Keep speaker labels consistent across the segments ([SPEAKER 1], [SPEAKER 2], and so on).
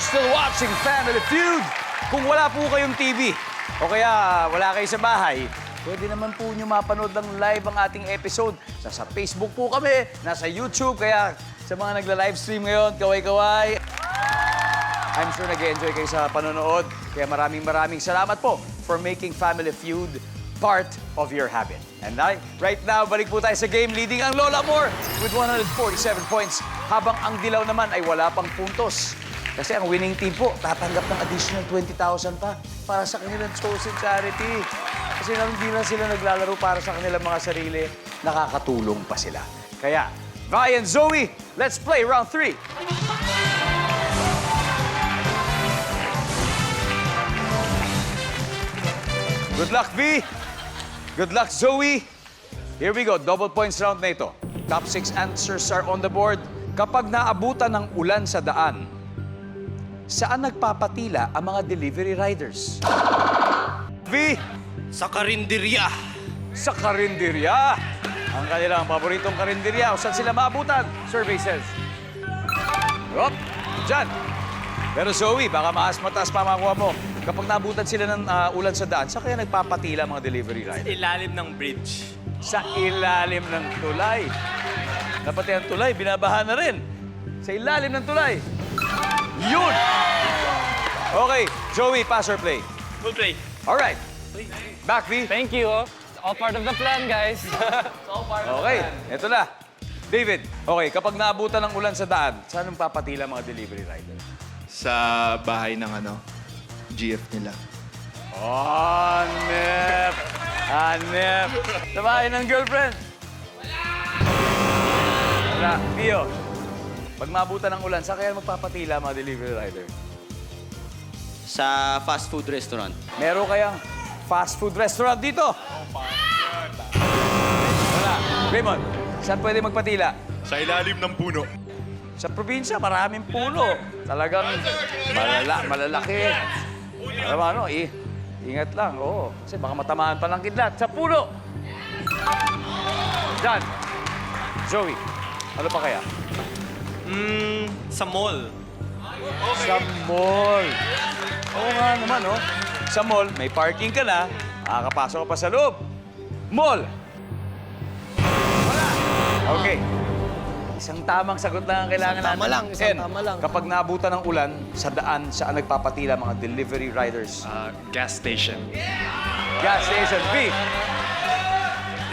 [SPEAKER 1] You're still watching Family Feud. Kung wala po kayong TV o kaya wala kayo sa bahay, pwede naman po nyo mapanood ng live ang ating episode. Nasa Facebook po kami, nasa YouTube, kaya sa mga nagla-livestream ngayon, kaway-kaway. I'm sure nag-enjoy kayo sa panonood. Kaya maraming salamat po for making Family Feud part of your habit. And right now, balik po tayo sa game. Leading ang Lola Moore with 147 points. Habang ang Dilaw naman ay wala pang puntos. Kasi ang winning team po, tatanggap ng additional 20,000 pa para sa kanilang chosen charity. Kasi hindi na sila naglalaro para sa kanilang mga sarili, nakakatulong pa sila. Kaya, Vi and Zoe, let's play round 3. Good luck, V. Good luck, Zoe. Here we go. Double points round na ito. Top 6 answers are on the board. Kapag naabutan ng ulan sa daan, saan nagpapatila ang mga delivery riders? V.
[SPEAKER 2] Sa karinderya.
[SPEAKER 1] Sa karinderya. Ang kanilang paboritong karinderya. O saan sila maabutan? Survey says. Hop. Diyan. Pero Zoe, baka mataas pa makuha mo. Kapag naabutan sila ng ulan sa daan, saan kaya nagpapatila ang mga delivery riders?
[SPEAKER 2] Ilalim ng bridge.
[SPEAKER 1] Sa ilalim ng tulay. Dapat yung tulay, binabaha na rin. Sa ilalim ng tulay. Yun! Okay, Joey, pass or play?
[SPEAKER 2] Good play.
[SPEAKER 1] All right. Back, V.
[SPEAKER 3] Thank you. It's all part of the plan, guys.
[SPEAKER 1] Okay, eto na. David, okay, kapag naabutan ng ulan sa daan, saan ang papatila mga delivery rider?
[SPEAKER 4] Sa bahay ng GF nila.
[SPEAKER 1] Hanep! Hanep! Sa bahay ng girlfriend. Wala. Pio, pag maabutan ng ulan, saan kaya magpapatila mga delivery rider?
[SPEAKER 2] Sa fast food restaurant.
[SPEAKER 1] Meron kayang fast food restaurant dito? Wala. Raymond, saan pwede magpatila?
[SPEAKER 4] Sa ilalim ng puno.
[SPEAKER 1] Sa probinsya, maraming puno. Talagang malalaki. Alam mo, ano, ingat lang. Oo. Kasi baka matamaan pa ng kidlat. Sa puno! Diyan. Zoe, ano pa kaya?
[SPEAKER 2] Sa mall.
[SPEAKER 1] Sa mall. Oo nga naman, oh. Sa mall, may parking ka na. Makakapasok ka pa sa loob. Mall. Wala. Okay. Isang tamang sagot lang ang kailangan
[SPEAKER 2] Isang tama
[SPEAKER 1] natin.
[SPEAKER 2] lang, isang
[SPEAKER 1] Ken,
[SPEAKER 2] tama lang.
[SPEAKER 1] kapag naabutan ng ulan sa daan, saan nagpapatila mga delivery riders?
[SPEAKER 4] Gas station.
[SPEAKER 1] Gas station. B.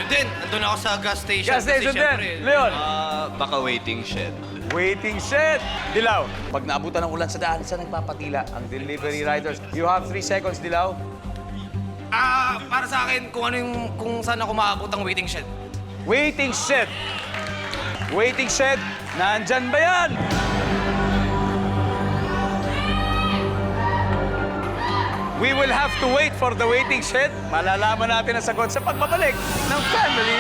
[SPEAKER 2] Yun din, nandun ako sa gas station.
[SPEAKER 1] Gas station
[SPEAKER 2] Kasi syempre,
[SPEAKER 1] din. Leon.
[SPEAKER 2] Baka waiting shed.
[SPEAKER 1] Waiting shed. Dilaw. Pag naabutan ng ulan sa daan, saan nagpapatila ang delivery riders? You have 3 seconds, Dilaw.
[SPEAKER 2] Para sa akin, kung saan ako maabot ang waiting shed.
[SPEAKER 1] Waiting shed. Waiting shed. Nandyan ba yan? We will have to wait for the waiting shed. Malalaman natin ang sagot sa pagbabalik ng Family